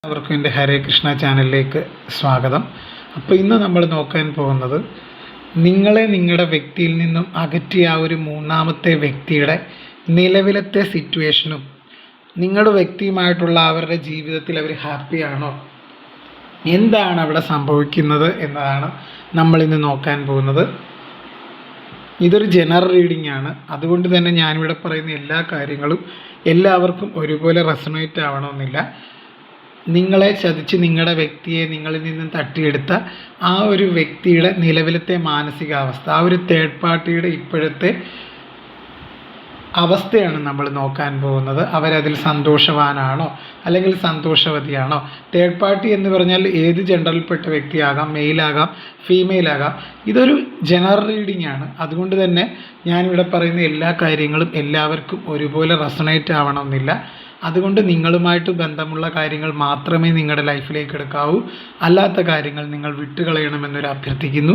അവർക്കും എൻ്റെ ഹരേ കൃഷ്ണ ചാനലിലേക്ക് സ്വാഗതം. അപ്പോൾ ഇന്ന് നമ്മൾ നോക്കാൻ പോകുന്നത് നിങ്ങളെ നിങ്ങളുടെ വ്യക്തിയിൽ നിന്നും അകറ്റിയ ആ ഒരു മൂന്നാമത്തെ വ്യക്തിയുടെ നിലവിലത്തെ സിറ്റുവേഷനും നിങ്ങളുടെ വ്യക്തിയുമായിട്ടുള്ള അവരുടെ ജീവിതത്തിൽ അവർ ഹാപ്പിയാണോ, എന്താണ് അവിടെ സംഭവിക്കുന്നത് എന്നതാണ് നമ്മളിന്ന് നോക്കാൻ പോകുന്നത്. ഇതൊരു ജനറൽ റീഡിംഗ് ആണ്. അതുകൊണ്ട് തന്നെ ഞാനിവിടെ പറയുന്ന എല്ലാ കാര്യങ്ങളും എല്ലാവർക്കും ഒരുപോലെ റെസണേറ്റ് ആവണമെന്നില്ല. നിങ്ങളെ ചതിച്ച് നിങ്ങളുടെ വ്യക്തിയെ നിങ്ങളിൽ നിന്നും തട്ടിയെടുത്ത ആ ഒരു വ്യക്തിയുടെ നിലവിലത്തെ മാനസികാവസ്ഥ, ആ ഒരു തേർഡ് പാർട്ടിയുടെ ഇപ്പോഴത്തെ അവസ്ഥയാണ് നമ്മൾ നോക്കാൻ പോകുന്നത്. അവരതിൽ സന്തോഷവാനാണോ അല്ലെങ്കിൽ സന്തോഷവതിയാണോ? തേർഡ് പാർട്ടി എന്ന് പറഞ്ഞാൽ ഏത് ജെൻഡറിൽപ്പെട്ട വ്യക്തിയാകാം, മെയിലാകാം, ഫീമെയിലാകാം. ഇതൊരു ജനറൽ റീഡിംഗ് ആണ്. അതുകൊണ്ട് തന്നെ ഞാനിവിടെ പറയുന്ന എല്ലാ കാര്യങ്ങളും എല്ലാവർക്കും ഒരുപോലെ റെസണേറ്റ് ആവണമെന്നില്ല. അതുകൊണ്ട് നിങ്ങളുമായിട്ട് ബന്ധമുള്ള കാര്യങ്ങൾ മാത്രമേ നിങ്ങളുടെ ലൈഫിലേക്ക് എടുക്കാവൂ. അല്ലാത്ത കാര്യങ്ങൾ നിങ്ങൾ വിട്ടുകളയണമെന്നൊരു അഭ്യർത്ഥിക്കുന്നു.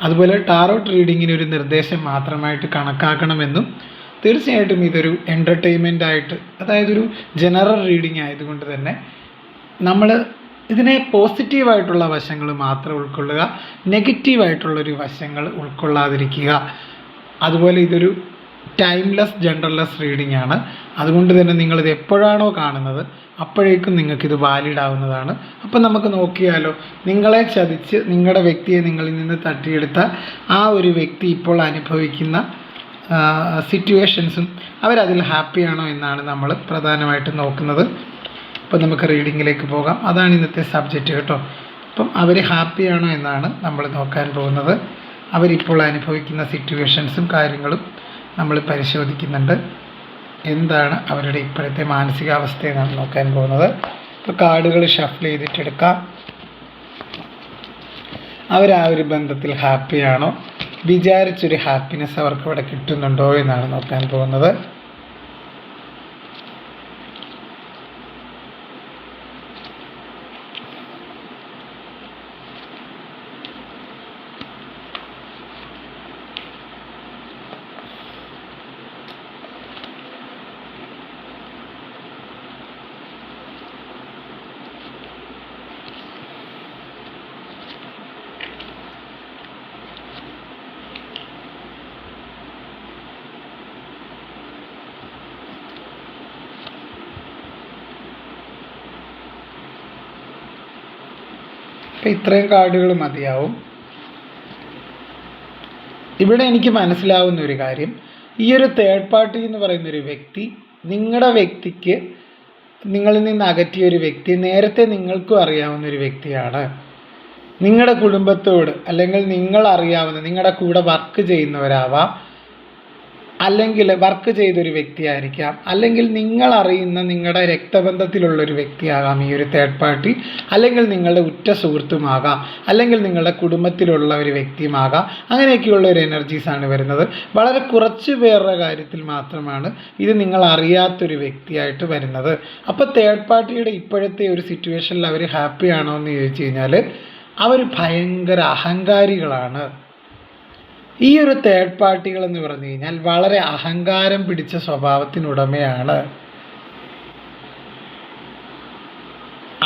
അതുപോലെ ടാറോട്ട് റീഡിങ്ങിന് ഒരു നിർദ്ദേശം മാത്രമായിട്ട് കണക്കാക്കണമെന്നും, തീർച്ചയായിട്ടും ഇതൊരു എൻ്റർടൈൻമെൻ്റ് ആയിട്ട്, അതായത് ഒരു ജനറൽ റീഡിംഗ് ആയതുകൊണ്ട് തന്നെ നമ്മൾ ഇതിനെ പോസിറ്റീവായിട്ടുള്ള വശങ്ങൾ മാത്രം ഉൾക്കൊള്ളുക, നെഗറ്റീവായിട്ടുള്ളൊരു വശങ്ങൾ ഉൾക്കൊള്ളാതിരിക്കുക. അതുപോലെ ഇതൊരു ടൈംലെസ് ജെൻഡർലെസ് റീഡിംഗ് ആണ്. അതുകൊണ്ട് തന്നെ നിങ്ങളിത് എപ്പോഴാണോ കാണുന്നത് അപ്പോഴേക്കും നിങ്ങൾക്കിത് വാലിഡ് ആവുന്നതാണ്. അപ്പം നമുക്ക് നോക്കിയാലോ, നിങ്ങളെ ചതിച്ച് നിങ്ങളുടെ വ്യക്തിയെ നിങ്ങളിൽ നിന്ന് തട്ടിയെടുത്ത ആ ഒരു വ്യക്തി ഇപ്പോൾ അനുഭവിക്കുന്ന സിറ്റുവേഷൻസും അവരതിൽ ഹാപ്പിയാണോ എന്നാണ് നമ്മൾ പ്രധാനമായിട്ടും നോക്കുന്നത്. അപ്പം നമുക്ക് റീഡിങ്ങിലേക്ക് പോകാം. അതാണ് ഇന്നത്തെ സബ്ജക്റ്റ് കേട്ടോ. അപ്പം അവർ ഹാപ്പിയാണോ എന്നാണ് നമ്മൾ നോക്കാൻ പോകുന്നത്. അവരിപ്പോൾ അനുഭവിക്കുന്ന സിറ്റുവേഷൻസും കാര്യങ്ങളും നമ്മൾ പരിശോധിക്കുന്നുണ്ട്. എന്താണ് അവരുടെ ഇപ്പോഴത്തെ മാനസികാവസ്ഥയെന്നാണ് നോക്കാൻ പോകുന്നത്. ഇപ്പോൾ കാർഡുകൾ ഷഫിൾ ചെയ്തിട്ടെടുക്കാം. അവർ ആ ഒരു ബന്ധത്തിൽ ഹാപ്പിയാണോ, വിചാരിച്ചൊരു ഹാപ്പിനെസ് അവർക്ക് ഇവിടെ കിട്ടുന്നുണ്ടോ എന്നാണ് നോക്കാൻ പോകുന്നത്. ഇത്രയും കാർഡുകൾ മതിയാവും. ഇവിടെ എനിക്ക് മനസ്സിലാവുന്ന ഒരു കാര്യം, ഈ ഒരു തേർഡ് പാർട്ടി എന്ന് പറയുന്നൊരു വ്യക്തി നിങ്ങളുടെ വ്യക്തിക്ക്, നിങ്ങളിൽ നിന്ന് അകറ്റിയ ഒരു വ്യക്തി നേരത്തെ നിങ്ങൾക്കും അറിയാവുന്ന ഒരു വ്യക്തിയാണ്. നിങ്ങളുടെ കുടുംബത്തോട് അല്ലെങ്കിൽ നിങ്ങൾ അറിയാവുന്ന നിങ്ങളുടെ കൂടെ വർക്ക് ചെയ്യുന്നവരാവാം, അല്ലെങ്കിൽ വർക്ക് ചെയ്തൊരു വ്യക്തിയായിരിക്കാം, അല്ലെങ്കിൽ നിങ്ങൾ അറിയുന്ന നിങ്ങളുടെ രക്തബന്ധത്തിലുള്ളൊരു വ്യക്തിയാകാം ഈ ഒരു തേർഡ് പാർട്ടി, അല്ലെങ്കിൽ നിങ്ങളുടെ ഉറ്റ സുഹൃത്തുമാകാം, അല്ലെങ്കിൽ നിങ്ങളുടെ കുടുംബത്തിലുള്ള ഒരു വ്യക്തിയുമാകാം. അങ്ങനെയൊക്കെയുള്ള ഒരു എനർജീസാണ് വരുന്നത്. വളരെ കുറച്ച് പേരുടെ കാര്യത്തിൽ മാത്രമാണ് ഇത് നിങ്ങൾ അറിയാത്തൊരു വ്യക്തിയായിട്ട് വരുന്നത്. അപ്പോൾ തേർഡ് പാർട്ടിയുടെ ഇപ്പോഴത്തെ ഒരു സിറ്റുവേഷനിൽ അവർ ഹാപ്പിയാണോ എന്ന് ചോദിച്ചു കഴിഞ്ഞാൽ അവർ ഭയങ്കര അഹങ്കാരികളാണ്. ഈ ഒരു തേർഡ് പാർട്ടികൾ എന്ന് പറഞ്ഞു കഴിഞ്ഞാൽ വളരെ അഹങ്കാരം പിടിച്ച സ്വഭാവത്തിനുടമയാണ്.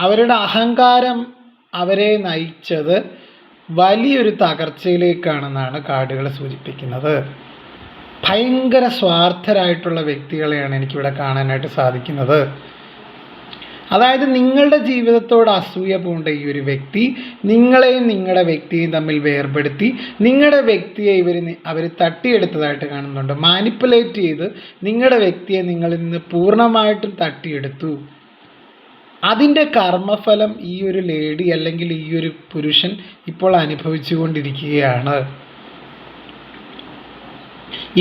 അവരുടെ അഹങ്കാരം അവരെ നയിച്ചത് വലിയൊരു തകർച്ചയിലേക്കാണെന്നാണ് കാർഡുകൾ സൂചിപ്പിക്കുന്നത്. ഭയങ്കര സ്വാർത്ഥരായിട്ടുള്ള വ്യക്തികളെയാണ് എനിക്കിവിടെ കാണാനായിട്ട് സാധിക്കുന്നത്. അതായത് നിങ്ങളുടെ ജീവിതത്തോട് അസൂയ പൂണ്ട ഈ ഒരു വ്യക്തി നിങ്ങളെയും നിങ്ങളുടെ വ്യക്തിയെയും തമ്മിൽ വേർപെടുത്തി നിങ്ങളുടെ വ്യക്തിയെ അവർ തട്ടിയെടുത്തതായിട്ട് കാണുന്നുണ്ട്. മാനിപ്പുലേറ്റ് ചെയ്ത് നിങ്ങളുടെ വ്യക്തിയെ നിങ്ങളിൽ നിന്ന് പൂർണ്ണമായിട്ടും തട്ടിയെടുത്തു. അതിൻ്റെ കർമ്മഫലം ഈ ഒരു ലേഡി അല്ലെങ്കിൽ ഈ ഒരു പുരുഷൻ ഇപ്പോൾ അനുഭവിച്ചു കൊണ്ടിരിക്കുകയാണ്.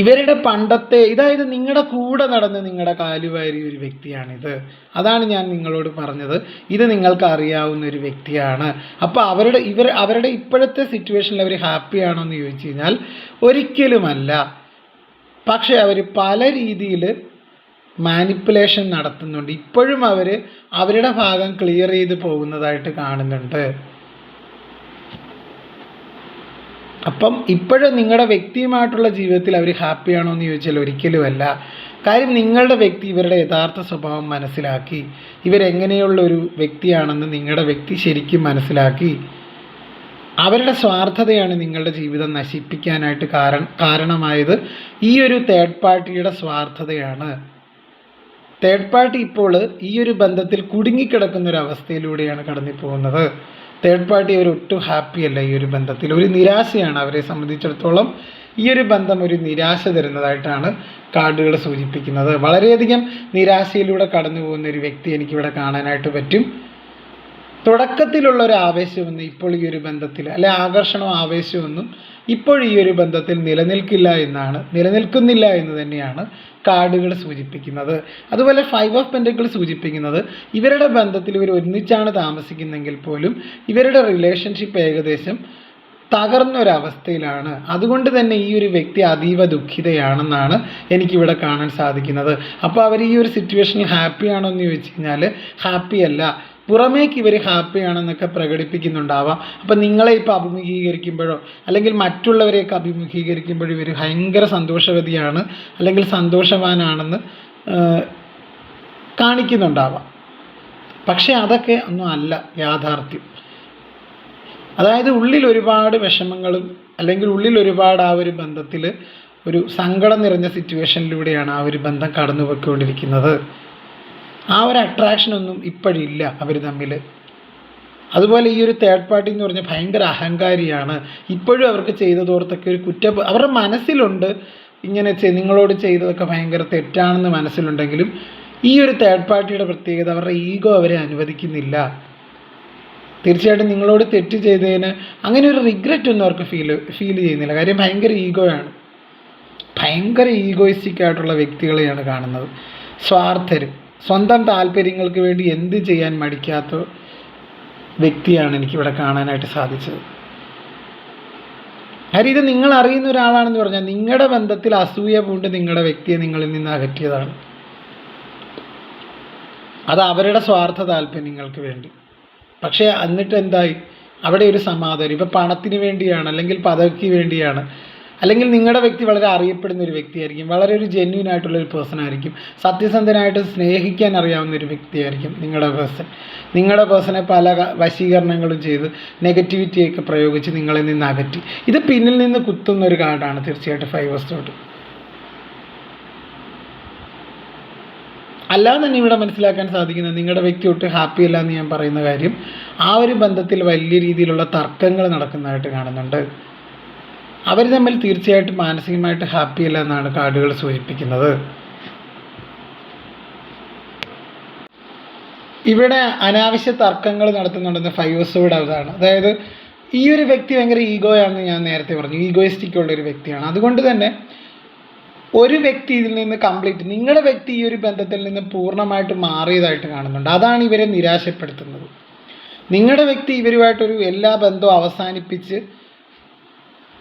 ഇവരുടെ പണ്ടത്തെ, അതായത് നിങ്ങളുടെ കൂടെ നടന്ന് നിങ്ങളുടെ കാലുവാരിയ ഒരു വ്യക്തിയാണിത്. അതാണ് ഞാൻ നിങ്ങളോട് പറഞ്ഞത്, ഇത് നിങ്ങൾക്ക് അറിയാവുന്ന ഒരു വ്യക്തിയാണ്. അപ്പോൾ അവരുടെ ഇപ്പോഴത്തെ സിറ്റുവേഷനിൽ അവർ ഹാപ്പിയാണോ എന്ന് ചോദിച്ചു കഴിഞ്ഞാൽ ഒരിക്കലുമല്ല. പക്ഷേ അവർ പല രീതിയിൽ മാനിപ്പുലേഷൻ നടത്തുന്നുണ്ട്. ഇപ്പോഴും അവരുടെ ഭാഗം ക്ലിയർ ചെയ്ത് പോകുന്നതായിട്ട് കാണുന്നുണ്ട്. അപ്പം ഇപ്പോഴും നിങ്ങളുടെ വ്യക്തിയുമായിട്ടുള്ള ജീവിതത്തിൽ അവർ ഹാപ്പിയാണോ എന്ന് ചോദിച്ചാൽ ഒരിക്കലുമല്ല. കാര്യം നിങ്ങളുടെ വ്യക്തി ഇവരുടെ യഥാർത്ഥ സ്വഭാവം മനസ്സിലാക്കി, ഇവരെങ്ങനെയുള്ള ഒരു വ്യക്തിയാണെന്ന് നിങ്ങളുടെ വ്യക്തി ശരിക്കും മനസ്സിലാക്കി. അവരുടെ സ്വാർത്ഥതയാണ് നിങ്ങളുടെ ജീവിതം നശിപ്പിക്കാനായിട്ട് കാരണമായത്. ഈ ഒരു തേർഡ് പാർട്ടിയുടെ സ്വാർത്ഥതയാണ്. തേർഡ് പാർട്ടി ഇപ്പോൾ ഈ ഒരു ബന്ധത്തിൽ കുടുങ്ങിക്കിടക്കുന്ന ഒരു അവസ്ഥയിലൂടെയാണ് കടന്നു പോകുന്നത്. തേർഡ് പാർട്ടി അവരൊട്ടും ഹാപ്പിയല്ല ഈ ഒരു ബന്ധത്തിൽ. ഒരു നിരാശയാണ് അവരെ സംബന്ധിച്ചിടത്തോളം. ഈ ഒരു ബന്ധം ഒരു നിരാശ തരുന്നതായിട്ടാണ് കാർഡുകൾ സൂചിപ്പിക്കുന്നത്. വളരെയധികം നിരാശയിലൂടെ കടന്നു പോകുന്ന ഒരു വ്യക്തി എനിക്കിവിടെ കാണാനായിട്ട് പറ്റും. തുടക്കത്തിലുള്ള ഒരു ആവേശമൊന്നും ഇപ്പോൾ ഈ ഒരു ബന്ധത്തിൽ, അല്ലെ ആകർഷണവും ആവേശമൊന്നും ഇപ്പോൾ ഈ ഒരു ബന്ധത്തിൽ നിലനിൽക്കുന്നില്ല എന്ന് തന്നെയാണ് കാർഡുകൾ സൂചിപ്പിക്കുന്നത്. അതുപോലെ 5 ഓഫ് പെൻറ്റക്കിൾസ് സൂചിപ്പിക്കുന്നത് ഇവരുടെ ബന്ധത്തിൽ ഇവർ ഒന്നിച്ചാണ് താമസിക്കുന്നെങ്കിൽ പോലും ഇവരുടെ റിലേഷൻഷിപ്പ് ഏകദേശം തകർന്നൊരവസ്ഥയിലാണ്. അതുകൊണ്ട് തന്നെ ഈ ഒരു വ്യക്തി അതീവ ദുഃഖിതയാണെന്നാണ് എനിക്കിവിടെ കാണാൻ സാധിക്കുന്നത്. അപ്പോൾ അവർ ഈ ഒരു സിറ്റുവേഷനിൽ ഹാപ്പിയാണോ എന്ന് ചോദിച്ചു കഴിഞ്ഞാൽ ഹാപ്പിയല്ല. പുറമേക്ക് ഇവർ ഹാപ്പിയാണെന്നൊക്കെ പ്രകടിപ്പിക്കുന്നുണ്ടാവാം. അപ്പം നിങ്ങളെ ഇപ്പോൾ അഭിമുഖീകരിക്കുമ്പോഴോ അല്ലെങ്കിൽ മറ്റുള്ളവരെയൊക്കെ അഭിമുഖീകരിക്കുമ്പോഴോ ഇവർ ഭയങ്കര സന്തോഷവതിയാണ് അല്ലെങ്കിൽ സന്തോഷവാനാണെന്ന് കാണിക്കുന്നുണ്ടാവാം. പക്ഷേ അതൊക്കെ ഒന്നും അല്ല യാഥാർത്ഥ്യം. അതായത് ഉള്ളിൽ ഒരുപാട് വിഷമങ്ങളും അല്ലെങ്കിൽ ഉള്ളിൽ ഒരുപാട് ആ ഒരു ബന്ധത്തിൽ ഒരു സങ്കടം നിറഞ്ഞ സിറ്റുവേഷനിലൂടെയാണ് ആ ഒരു ബന്ധം കടന്നു പോയിക്കൊണ്ടിരിക്കുന്നത്. ആ ഒരു അട്രാക്ഷനൊന്നും ഇപ്പോഴില്ല അവർ തമ്മിൽ. അതുപോലെ ഈ ഒരു തേർഡ് പാർട്ടി എന്ന് പറഞ്ഞാൽ ഭയങ്കര അഹങ്കാരിയാണ്. ഇപ്പോഴും അവർക്ക് ചെയ്തതോർത്തൊക്കെ ഒരു അവരുടെ മനസ്സിലുണ്ട്, ഇങ്ങനെ നിങ്ങളോട് ചെയ്തതൊക്കെ ഭയങ്കര തെറ്റാണെന്ന് മനസ്സിലുണ്ടെങ്കിലും ഈ ഒരു തേർഡ് പാർട്ടിയുടെ പ്രത്യേകത അവരുടെ ഈഗോ അവരെ അനുവദിക്കുന്നില്ല. തീർച്ചയായിട്ടും നിങ്ങളോട് തെറ്റ് ചെയ്തതിന് അങ്ങനെ ഒരു റിഗ്രറ്റ് ഒന്നും അവർക്ക് ഫീൽ ചെയ്യുന്നില്ല. കാര്യം ഭയങ്കര ഈഗോയാണ്, ഭയങ്കര ഈഗോയിസ്റ്റിക് ആയിട്ടുള്ള വ്യക്തികളെയാണ് കാണുന്നത്. സ്വാർത്ഥരും, സ്വന്തം താല്പര്യങ്ങൾക്ക് വേണ്ടി എന്ത് ചെയ്യാൻ മടിക്കാത്ത വ്യക്തിയാണ് എനിക്കിവിടെ കാണാനായിട്ട് സാധിച്ചത്. കാര്യം ഇത് നിങ്ങൾ അറിയുന്ന ഒരാളാണെന്ന് പറഞ്ഞാൽ നിങ്ങളുടെ ബന്ധത്തിൽ അസൂയ പൂണ്ട് നിങ്ങളുടെ വ്യക്തിയെ നിങ്ങളിൽ നിന്ന് അകറ്റിയതാണ്. അത് അവരുടെ സ്വാർത്ഥ താല്പര്യങ്ങൾക്ക് വേണ്ടി. പക്ഷേ എന്നിട്ട് എന്തായി? അവിടെ ഒരു സമാധാനം. ഇപ്പോൾ പണത്തിന് വേണ്ടിയാണ്, അല്ലെങ്കിൽ പദവിക്ക് വേണ്ടിയാണ്, അല്ലെങ്കിൽ നിങ്ങളുടെ വ്യക്തി വളരെ അറിയപ്പെടുന്ന ഒരു വ്യക്തിയായിരിക്കും, വളരെ ഒരു ജെന്യൂൻ ആയിട്ടുള്ളൊരു പേഴ്സൺ ആയിരിക്കും, സത്യസന്ധനായിട്ട് സ്നേഹിക്കാൻ അറിയാവുന്ന ഒരു വ്യക്തിയായിരിക്കും നിങ്ങളുടെ പേഴ്സണെ പല വശീകരണങ്ങളും ചെയ്ത് നെഗറ്റിവിറ്റിയൊക്കെ പ്രയോഗിച്ച് നിങ്ങളിൽ നിന്ന് അകറ്റി. ഇത് പിന്നിൽ നിന്ന് കുത്തുന്ന ഒരു കാർഡാണ് തീർച്ചയായിട്ടും 5 ഓഫ് സോർഡ്. അല്ലാതെ തന്നെ ഇവിടെ മനസ്സിലാക്കാൻ സാധിക്കുന്നത് നിങ്ങളുടെ വ്യക്തി ഒട്ടും ഹാപ്പി അല്ല എന്ന് ഞാൻ പറയുന്ന കാര്യം, ആ ഒരു ബന്ധത്തിൽ വലിയ രീതിയിലുള്ള തർക്കങ്ങൾ നടക്കുന്നതായിട്ട് കാണുന്നുണ്ട്. അവർ തമ്മിൽ തീർച്ചയായിട്ടും മാനസികമായിട്ട് ഹാപ്പി അല്ല എന്നാണ് കാർഡുകൾ സൂചിപ്പിക്കുന്നത്. ഇവിടെ അനാവശ്യ തർക്കങ്ങൾ നടത്തുന്നുണ്ടെന്ന് 5 ഓഫ് സോർഡ് അതാണ്. അതായത് ഈ ഒരു വ്യക്തി ഭയങ്കര ഈഗോയാണെന്ന് ഞാൻ നേരത്തെ പറഞ്ഞു, ഈഗോയിസ്റ്റിക് ഉള്ള ഒരു വ്യക്തിയാണ്. അതുകൊണ്ട് തന്നെ ഒരു വ്യക്തി ഇതിൽ നിന്ന് കംപ്ലീറ്റ്, നിങ്ങളുടെ വ്യക്തി ഈ ഒരു ബന്ധത്തിൽ നിന്ന് പൂർണ്ണമായിട്ട് മാറിയതായിട്ട് കാണുന്നുണ്ട്. അതാണ് ഇവരെ നിരാശപ്പെടുത്തുന്നത്. നിങ്ങളുടെ വ്യക്തി ഇവരുമായിട്ടൊരു എല്ലാ ബന്ധവും അവസാനിപ്പിച്ച്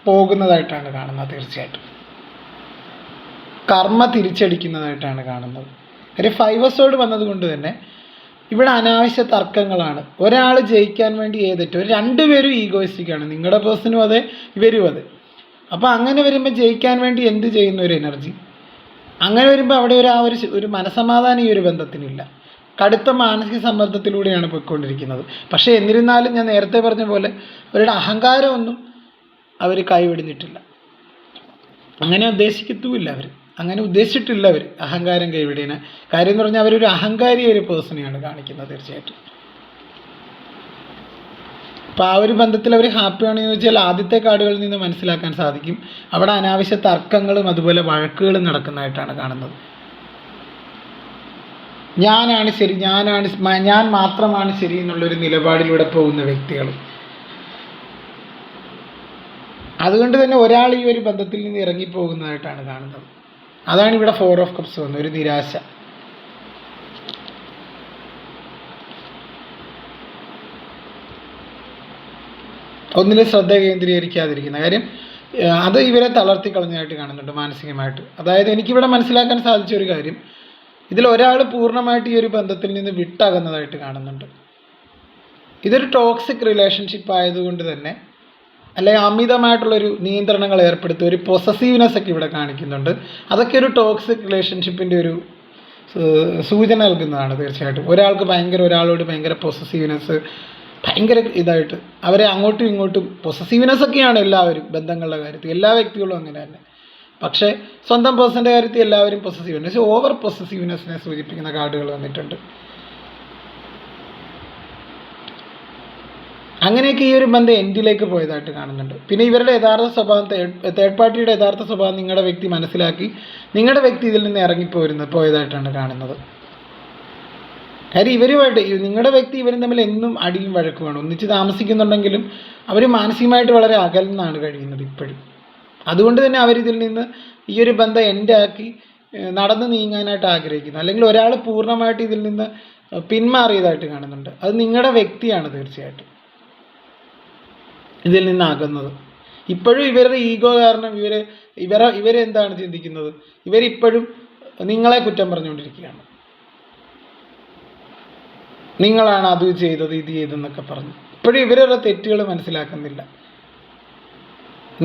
പോകുന്നതായിട്ടാണ് കാണുന്നത്. തീർച്ചയായിട്ടും കർമ്മ തിരിച്ചടിക്കുന്നതായിട്ടാണ് കാണുന്നത്. ഒരു 5 ഓഫ് സോർഡ് വന്നതുകൊണ്ട് തന്നെ ഇവിടെ അനാവശ്യ തർക്കങ്ങളാണ്. ഒരാൾ ജയിക്കാൻ വേണ്ടി ഏതെറ്റും, രണ്ടുപേരും ഈഗോയിസ്റ്റിക്കാണ്, നിങ്ങളുടെ പേഴ്സണും അതെ ഇവരും അതെ. അപ്പോൾ അങ്ങനെ വരുമ്പോൾ ജയിക്കാൻ വേണ്ടി എന്ത് ചെയ്യുന്ന ഒരു എനർജി, അങ്ങനെ വരുമ്പോൾ അവിടെ ഒരു മനസമാധാനം ഈ ഒരു ബന്ധത്തിനില്ല. കടുത്ത മാനസിക സമ്മർദ്ദത്തിലൂടെയാണ് പോയിക്കൊണ്ടിരിക്കുന്നത്. പക്ഷേ എന്നിരുന്നാലും ഞാൻ നേരത്തെ പറഞ്ഞ പോലെ അവരുടെ അഹങ്കാരമൊന്നും അവർ കൈവിടുന്നിട്ടില്ല. അങ്ങനെ ഉദ്ദേശിക്കത്തുമില്ല അങ്ങനെ ഉദ്ദേശിച്ചിട്ടില്ല അവർ അഹങ്കാരം കൈവിടേനെ. കാര്യം എന്ന് പറഞ്ഞാൽ അവരൊരു അഹങ്കാരി ഒരു പേഴ്സണെയാണ് കാണിക്കുന്നത് തീർച്ചയായിട്ടും. അപ്പോൾ ആ ഒരു ബന്ധത്തിൽ അവർ ഹാപ്പിയാണെന്ന് ചോദിച്ചാൽ ആദ്യത്തെ കാർഡുകളിൽ നിന്ന് മനസ്സിലാക്കാൻ സാധിക്കും അവിടെ അനാവശ്യ തർക്കങ്ങളും അതുപോലെ വഴക്കുകളും നടക്കുന്നതായിട്ടാണ് കാണുന്നത്. ഞാനാണ് ശരി, ഞാൻ മാത്രമാണ് ശരി എന്നുള്ളൊരു നിലപാടിലൂടെ പോകുന്ന വ്യക്തികൾ. അതുകൊണ്ട് തന്നെ ഒരാൾ ഈ ഒരു ബന്ധത്തിൽ നിന്ന് ഇറങ്ങിപ്പോകുന്നതായിട്ടാണ് കാണുന്നത്. അതാണ് ഇവിടെ 4 ഓഫ് കപ്സ് വന്നത്, ഒരു നിരാശ. ഒന്നിലും ശ്രദ്ധ കേന്ദ്രീകരിക്കാതിരിക്കുന്ന കാര്യം അത് ഇവരെ തളർത്തി കളഞ്ഞതായിട്ട് കാണുന്നുണ്ട് മാനസികമായിട്ട്. അതായത് എനിക്കിവിടെ മനസ്സിലാക്കാൻ സാധിച്ച ഒരു കാര്യം, ഇതിൽ ഒരാൾ പൂർണ്ണമായിട്ട് ഈ ഒരു ബന്ധത്തിൽ നിന്ന് വിട്ടകന്നതായിട്ട് കാണുന്നുണ്ട്. ഇതൊരു ടോക്സിക് റിലേഷൻഷിപ്പ് ആയതുകൊണ്ട് തന്നെ അല്ലെങ്കിൽ അമിതമായിട്ടുള്ളൊരു നിയന്ത്രണങ്ങൾ ഏർപ്പെടുത്തുക, ഒരു പൊസസീവ്നെസ് ഒക്കെ ഇവിടെ കാണിക്കുന്നുണ്ട്. അതൊക്കെ ഒരു ടോക്സിക് റിലേഷൻഷിപ്പിൻ്റെ ഒരു സൂചന നൽകുന്നതാണ് തീർച്ചയായിട്ടും. ഒരാളോട് ഭയങ്കര പൊസസീവ്നെസ്, ഭയങ്കര ഇതായിട്ട് അവരെ അങ്ങോട്ടും ഇങ്ങോട്ടും പൊസസീവ്നെസ് ഒക്കെയാണ് എല്ലാവരും ബന്ധങ്ങളുടെ കാര്യത്തിൽ, എല്ലാ വ്യക്തികളും അങ്ങനെ തന്നെ. പക്ഷേ സ്വന്തം പേഴ്സൻ്റെ കാര്യത്തിൽ എല്ലാവരും പൊസസീവ്നെസ്, ഓവർ പൊസസീവ്നെസ്സിനെ സൂചിപ്പിക്കുന്ന കാർഡുകൾ വന്നിട്ടുണ്ട്. അങ്ങനെയൊക്കെ ഈ ഒരു ബന്ധം എൻഡിലേക്ക് പോയതായിട്ട് കാണുന്നുണ്ട്. പിന്നെ ഇവരുടെ യഥാർത്ഥ സ്വഭാവം, തേർഡ് പാർട്ടിയുടെ യഥാർത്ഥ സ്വഭാവം നിങ്ങളുടെ വ്യക്തി മനസ്സിലാക്കി നിങ്ങളുടെ വ്യക്തി ഇതിൽ നിന്ന് പോയതായിട്ടാണ് കാണുന്നത്. കാര്യം നിങ്ങളുടെ വ്യക്തി ഇവരും തമ്മിൽ എന്നും അടിയും വഴക്കുമാണ്. ഒന്നിച്ച് താമസിക്കുന്നുണ്ടെങ്കിലും അവർ മാനസികമായിട്ട് വളരെ അകന്നാണ് കഴിയുന്നത് ഇപ്പോഴും. അതുകൊണ്ട് തന്നെ അവരിതിൽ നിന്ന് ഈ ഒരു ബന്ധം എൻഡാക്കി നടന്നു നീങ്ങാനായിട്ട് ആഗ്രഹിക്കുന്നു. അല്ലെങ്കിൽ ഒരാൾ പൂർണ്ണമായിട്ട് ഇതിൽ നിന്ന് പിന്മാറിയതായിട്ട് കാണുന്നുണ്ട്. അത് നിങ്ങളുടെ വ്യക്തിയാണ് തീർച്ചയായിട്ടും ഇതിൽ നിന്നാകുന്നത്. ഇപ്പോഴും ഇവരുടെ ഈഗോ കാരണം ഇവരെന്താണ് ചിന്തിക്കുന്നത്? ഇവരിപ്പോഴും നിങ്ങളെ കുറ്റം പറഞ്ഞുകൊണ്ടിരിക്കുകയാണ്. നിങ്ങളാണ് അത് ചെയ്തത്, ഇത് ചെയ്തെന്നൊക്കെ പറഞ്ഞു. ഇപ്പോഴും ഇവരുടെ തെറ്റുകൾ മനസ്സിലാക്കുന്നില്ല.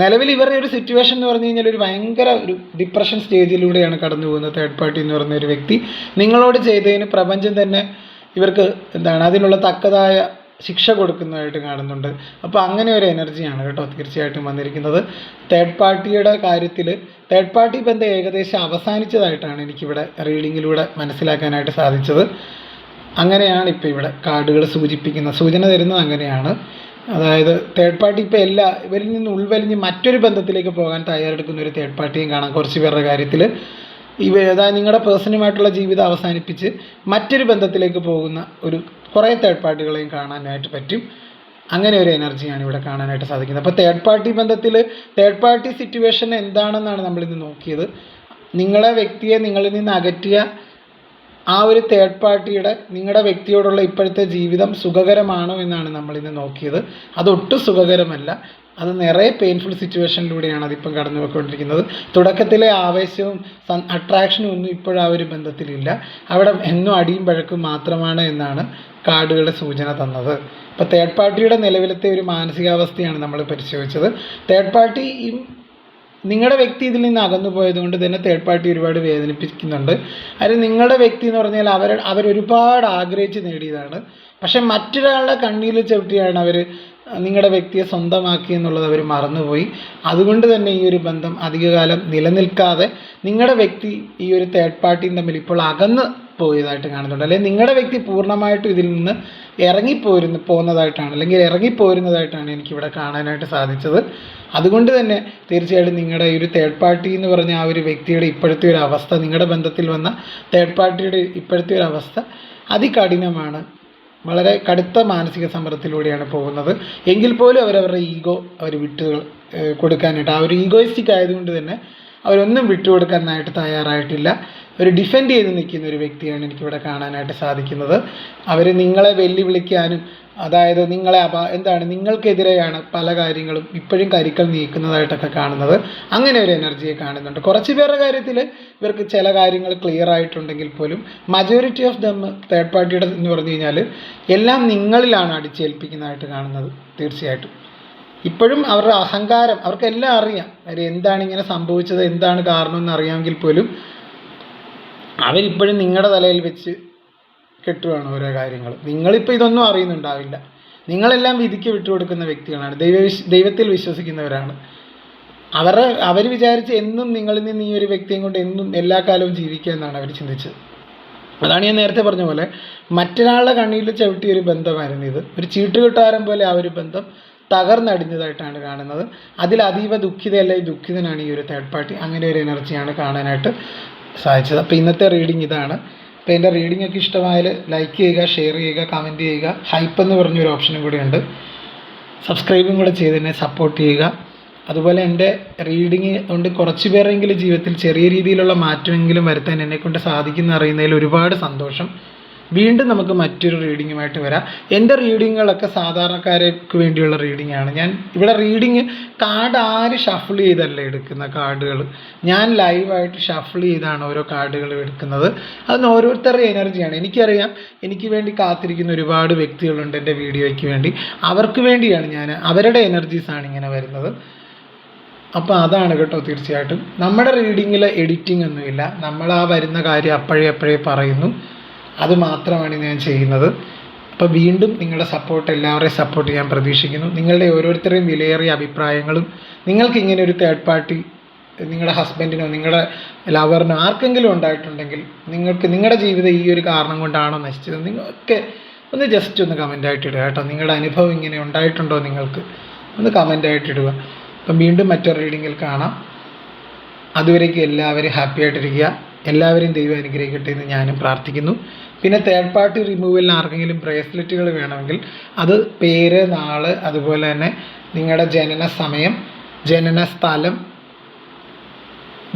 നിലവിൽ ഇവരുടെ ഒരു സിറ്റുവേഷൻ എന്ന് പറഞ്ഞു കഴിഞ്ഞാൽ ഒരു ഭയങ്കര ഒരു ഡിപ്രഷൻ സ്റ്റേജിലൂടെയാണ് കടന്നു പോകുന്നത്. തേർഡ് പാർട്ടി എന്ന് പറയുന്ന ഒരു വ്യക്തി നിങ്ങളോട് ചെയ്തതിന് പ്രപഞ്ചം തന്നെ ഇവർക്ക് അതിനുള്ള തക്കതായ ശിക്ഷ കൊടുക്കുന്നതായിട്ട് കാണുന്നുണ്ട്. അപ്പോൾ അങ്ങനെ ഒരു എനർജിയാണ് കേട്ടോ തീർച്ചയായിട്ടും വന്നിരിക്കുന്നത്. തേർഡ് പാർട്ടിയുടെ കാര്യത്തിൽ തേർഡ് പാർട്ടി ബന്ധം ഏകദേശം അവസാനിച്ചതായിട്ടാണ് എനിക്കിവിടെ റീഡിങ്ങിലൂടെ മനസ്സിലാക്കാനായിട്ട് സാധിച്ചത്. അങ്ങനെയാണ് ഇപ്പോൾ ഇവിടെ കാർഡുകൾ സൂചന തരുന്നത് അങ്ങനെയാണ്. അതായത് തേർഡ് പാർട്ടി ഇപ്പോൾ ഇവരിൽ നിന്ന് ഉൾവലിഞ്ഞ് മറ്റൊരു ബന്ധത്തിലേക്ക് പോകാൻ തയ്യാറെടുക്കുന്ന ഒരു തേർഡ് പാർട്ടിയും കാണാം കുറച്ച് പേരുടെ കാര്യത്തിൽ. അതായത് നിങ്ങളുടെ പേഴ്സണുമായിട്ടുള്ള ജീവിതം അവസാനിപ്പിച്ച് മറ്റൊരു ബന്ധത്തിലേക്ക് പോകുന്ന കുറേ തേർഡ് പാർട്ടികളെയും കാണാനായിട്ട് പറ്റും. അങ്ങനെ ഒരു എനർജിയാണ് ഇവിടെ കാണാനായിട്ട് സാധിക്കുന്നത്. അപ്പോൾ തേർഡ് പാർട്ടി ബന്ധത്തിൽ തേർഡ് പാർട്ടി സിറ്റുവേഷൻ എന്താണെന്നാണ് നമ്മളിന്ന് നോക്കിയത്. നിങ്ങളെ വ്യക്തിയെ നിങ്ങളിൽ നിന്ന് അകറ്റിയ ആ ഒരു തേർഡ് പാർട്ടിയുടെ നിങ്ങളുടെ വ്യക്തിയോടുള്ള ഇപ്പോഴത്തെ ജീവിതം സുഖകരമാണോ എന്നാണ് നമ്മളിന്ന് നോക്കിയത്. അതൊട്ടും സുഖകരമല്ല. അത് നിറയെ പെയിൻഫുൾ സിറ്റുവേഷനിലൂടെയാണ് അതിപ്പം കടന്നു പോയിക്കൊണ്ടിരിക്കുന്നത്. തുടക്കത്തിലെ ആവേശവും അട്രാക്ഷനും ഒന്നും ഇപ്പോഴും ആ ഒരു ബന്ധത്തിലില്ല. അവിടെ എന്നും അടിയും വഴക്കും മാത്രമാണ് എന്നാണ് കാർഡുകളുടെ സൂചന തന്നത്. ഇപ്പോൾ തേർഡ് പാർട്ടിയുടെ നിലവിലത്തെ ഒരു മാനസികാവസ്ഥയാണ് നമ്മൾ പരിശോധിച്ചത്. തേർഡ് പാർട്ടി നിങ്ങളുടെ വ്യക്തി ഇതിൽ നിന്ന് അകന്നു പോയതുകൊണ്ട് തന്നെ തേർഡ് പാർട്ടി ഒരുപാട് വേദനിപ്പിക്കുന്നുണ്ട്. അത് നിങ്ങളുടെ വ്യക്തി എന്ന് പറഞ്ഞാൽ അവരൊരുപാട് ആഗ്രഹിച്ച് നേടിയതാണ്. പക്ഷേ മറ്റൊരാളുടെ കണ്ണീരിൽ ചവിട്ടിയാണ് അവർ നിങ്ങളുടെ വ്യക്തിയെ സ്വന്തമാക്കി എന്നുള്ളത് അവർ മറന്നുപോയി. അതുകൊണ്ട് തന്നെ ഈ ഒരു ബന്ധം അധികകാലം നിലനിൽക്കാതെ നിങ്ങളുടെ വ്യക്തി ഈ ഒരു തേർഡ് പാർട്ടിയും തമ്മിൽ ഇപ്പോൾ അകന്ന് പോയതായിട്ട് കാണുന്നുണ്ട്. അല്ലെങ്കിൽ നിങ്ങളുടെ വ്യക്തി പൂർണ്ണമായിട്ടും ഇതിൽ നിന്ന് ഇറങ്ങിപ്പോരുന്നതായിട്ടാണ് എനിക്കിവിടെ കാണാനായിട്ട് സാധിച്ചത്. അതുകൊണ്ട് തന്നെ തീർച്ചയായിട്ടും നിങ്ങളുടെ ഈ ഒരു തേർഡ് പാർട്ടി എന്ന് പറഞ്ഞ ആ ഒരു വ്യക്തിയുടെ ഇപ്പോഴത്തെ ഒരു അവസ്ഥ, നിങ്ങളുടെ ബന്ധത്തിൽ വന്ന തേർഡ് പാർട്ടിയുടെ ഇപ്പോഴത്തെ ഒരു അവസ്ഥ അതികഠിനമാണ്. വളരെ കടുത്ത മാനസിക സമ്മർദ്ദത്തിലൂടെയാണ് പോകുന്നത്. എങ്കിൽ പോലും അവരവരുടെ ഈഗോ കൊടുക്കാനായിട്ട് ആ ഒരു ഈഗോയിസ്റ്റിക് ആയതുകൊണ്ട് തന്നെ അവരൊന്നും വിട്ടുകൊടുക്കാനായിട്ട് തയ്യാറായിട്ടില്ല. ഒരു ഡിഫെൻഡ് ചെയ്ത് നിൽക്കുന്ന ഒരു വ്യക്തിയാണ് എനിക്കിവിടെ കാണാനായിട്ട് സാധിക്കുന്നത്. അവർ നിങ്ങളെ വെല്ലുവിളിക്കാനും അതായത് നിങ്ങൾക്കെതിരെയാണ് പല കാര്യങ്ങളും ഇപ്പോഴും കരുക്കൾ നീക്കുന്നതായിട്ടൊക്കെ കാണുന്നത്. അങ്ങനെ ഒരു എനർജിയെ കാണുന്നുണ്ട്. കുറച്ച് പേരുടെ കാര്യത്തിൽ ഇവർക്ക് ചില കാര്യങ്ങൾ ക്ലിയർ ആയിട്ടുണ്ടെങ്കിൽ പോലും മജോറിറ്റി ഓഫ് ദം തേർഡ് പാർട്ടിയുടെ എന്ന് പറഞ്ഞു കഴിഞ്ഞാൽ എല്ലാം നിങ്ങളിലാണ് അടിച്ചേൽപ്പിക്കുന്നതായിട്ട് കാണുന്നത്. തീർച്ചയായിട്ടും ഇപ്പോഴും അവരുടെ അഹങ്കാരം അവർക്കെല്ലാം അറിയാം. എന്താണ് ഇങ്ങനെ സംഭവിച്ചത്, എന്താണ് കാരണമെന്ന് അറിയാമെങ്കിൽ പോലും അവരിപ്പോഴും നിങ്ങളുടെ തലയിൽ വെച്ച് കെട്ടുകയാണ് ഓരോ കാര്യങ്ങൾ. നിങ്ങളിപ്പോൾ ഇതൊന്നും അറിയുന്നുണ്ടാവില്ല. നിങ്ങളെല്ലാം വിധിക്ക് വിട്ടുകൊടുക്കുന്ന വ്യക്തികളാണ്. ദൈവത്തിൽ വിശ്വസിക്കുന്നവരാണ്. അവർ വിചാരിച്ച് എന്നും നിങ്ങളിൽ നിന്ന് ഈ ഒരു വ്യക്തിയും കൊണ്ട് എന്നും എല്ലാ കാലവും ജീവിക്കുക എന്നാണ് അവർ ചിന്തിച്ചത്. അതാണ് ഞാൻ നേരത്തെ പറഞ്ഞ പോലെ മറ്റൊരാളുടെ കണ്ണീരിൽ ചവിട്ടിയൊരു ബന്ധമായിരുന്നു ഇത്. ഒരു ചീട്ടുകെട്ടാരം പോലെ ആ ഒരു ബന്ധം തകർന്നടിഞ്ഞതായിട്ടാണ് കാണുന്നത്. അതിൽ അതീവ ദുഃഖിതനാണ് ഈ ഒരു തേർഡ് പാർട്ടി. അങ്ങനെ ഒരു എനർജിയാണ് കാണാനായിട്ട് സാധിച്ചത്. അപ്പോൾ ഇന്നത്തെ റീഡിങ് ഇതാണ്. അപ്പോൾ എൻ്റെ റീഡിംഗ് ഒക്കെ ഇഷ്ടമായാൽ ലൈക്ക് ചെയ്യുക, ഷെയർ ചെയ്യുക, കമൻറ്റ് ചെയ്യുക. ഹൈപ്പ് എന്ന് പറഞ്ഞൊരു ഓപ്ഷനും കൂടിയുണ്ട്. സബ്സ്ക്രൈബും കൂടെ ചെയ്ത് എന്നെ സപ്പോർട്ട് ചെയ്യുക. അതുപോലെ എൻ്റെ റീഡിങ് കൊണ്ട് കുറച്ച് പേരെങ്കിലും ജീവിതത്തിൽ ചെറിയ രീതിയിലുള്ള മാറ്റമെങ്കിലും വരുത്താൻ എന്നെക്കൊണ്ട് സാധിക്കുന്ന അറിയുന്നതിൽ ഒരുപാട് സന്തോഷം. വീണ്ടും നമുക്ക് മറ്റൊരു റീഡിങ്ങുമായിട്ട് വരാം. എൻ്റെ റീഡിങ്ങുകളൊക്കെ സാധാരണക്കാർക്ക് വേണ്ടിയുള്ള റീഡിംഗ് ആണ്. ഞാൻ ഇവിടെ റീഡിങ് കാർഡ് ആര് ഷഫിൾ ചെയ്തല്ല എടുക്കുന്ന കാർഡുകൾ, ഞാൻ ലൈവായിട്ട് ഷഫിൾ ചെയ്താണ് ഓരോ കാർഡുകളും എടുക്കുന്നത്. അതിന് ഓരോരുത്തരുടെ എനർജിയാണ്. എനിക്കറിയാം, എനിക്ക് വേണ്ടി കാത്തിരിക്കുന്ന ഒരുപാട് വ്യക്തികളുണ്ട് എൻ്റെ വീഡിയോയ്ക്ക് വേണ്ടി. അവർക്ക് വേണ്ടിയാണ് ഞാൻ, അവരുടെ എനർജീസാണ് ഇങ്ങനെ വരുന്നത്. അപ്പോൾ അതാണ് കേട്ടോ. തീർച്ചയായിട്ടും നമ്മുടെ റീഡിങ്ങിൽ എഡിറ്റിംഗ് ഒന്നുമില്ല. നമ്മൾ ആ വരുന്ന കാര്യം അപ്പോഴേ പറയുന്നു. അത് മാത്രമാണ് ഞാൻ ചെയ്യുന്നത്. അപ്പോൾ വീണ്ടും നിങ്ങളുടെ സപ്പോർട്ട്, എല്ലാവരെയും സപ്പോർട്ട് ചെയ്യാൻ പ്രതീക്ഷിക്കുന്നു. നിങ്ങളുടെ ഓരോരുത്തരെയും വിലയേറിയ അഭിപ്രായങ്ങളും, നിങ്ങൾക്ക് ഇങ്ങനെ ഒരു തേർഡ് പാർട്ടി നിങ്ങളുടെ ഹസ്ബൻഡിനോ നിങ്ങളുടെ ലവറിനോ ആർക്കെങ്കിലും ഉണ്ടായിട്ടുണ്ടെങ്കിൽ, നിങ്ങൾക്ക് നിങ്ങളുടെ ജീവിതം ഈ ഒരു കാരണം കൊണ്ടാണോ നശിച്ചത്, നിങ്ങൾക്ക് ഒന്ന് ജസ്റ്റ് ഒന്ന് കമൻ്റായിട്ട് ഇടുക കേട്ടോ. നിങ്ങളുടെ അനുഭവം ഇങ്ങനെ ഉണ്ടായിട്ടുണ്ടോ, നിങ്ങൾക്ക് ഒന്ന് കമൻ്റായിട്ട് ഇടുക. അപ്പം വീണ്ടും മറ്റൊരു റീഡിങ്ങിൽ കാണാം. അതുവരേക്കും എല്ലാവരും ഹാപ്പി ആയിട്ടിരിക്കുക. എല്ലാവരെയും ദൈവം അനുഗ്രഹിക്കട്ടെ എന്ന് ഞാനും പ്രാർത്ഥിക്കുന്നു. പിന്നെ തേർഡ് പാർട്ടി റിമൂവലിന് ആർക്കെങ്കിലും ബ്രേസ്ലെറ്റുകൾ വേണമെങ്കിൽ അത് പേര്, നാള്, അതുപോലെ തന്നെ നിങ്ങളുടെ ജനന സമയം, ജനന സ്ഥലം,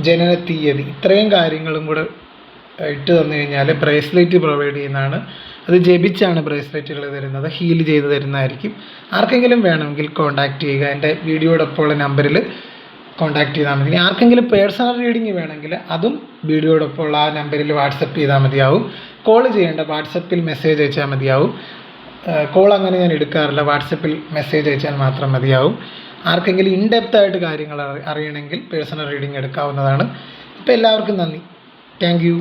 ജനന തീയതി, ഇത്രയും കാര്യങ്ങളും കൂടെ ഇട്ട് തന്നു കഴിഞ്ഞാൽ ബ്രേസ്ലെറ്റ് പ്രൊവൈഡ് ചെയ്യുന്നതാണ്. അത് ജപിച്ചാണ് ബ്രേസ്ലെറ്റുകൾ തരുന്നത്, ഹീൽ ചെയ്ത് തരുന്നതായിരിക്കും. ആർക്കെങ്കിലും വേണമെങ്കിൽ കോൺടാക്റ്റ് ചെയ്യുക. എൻ്റെ വീഡിയോടൊപ്പമുള്ള നമ്പറിൽ കോൺടാക്റ്റ് ചെയ്താൽ മതി. ഇനി ആർക്കെങ്കിലും പേഴ്സണൽ റീഡിങ് വേണമെങ്കിൽ അതും വീഡിയോടൊപ്പമുള്ള ആ നമ്പറിൽ വാട്സപ്പ് ചെയ്താൽ മതിയാവും. കോൾ ചെയ്യേണ്ട, വാട്സപ്പിൽ മെസ്സേജ് അയച്ചാൽ മതിയാവും. കോൾ അങ്ങനെ ഞാൻ എടുക്കാറില്ല, വാട്സപ്പിൽ മെസ്സേജ് അയച്ചാൽ മാത്രം മതിയാവും. ആർക്കെങ്കിലും ഇൻഡെപ്തായിട്ട് കാര്യങ്ങൾ അറിയണമെങ്കിൽ പേഴ്സണൽ റീഡിങ് എടുക്കാവുന്നതാണ്. അപ്പോൾ എല്ലാവർക്കും നന്ദി. Thank you.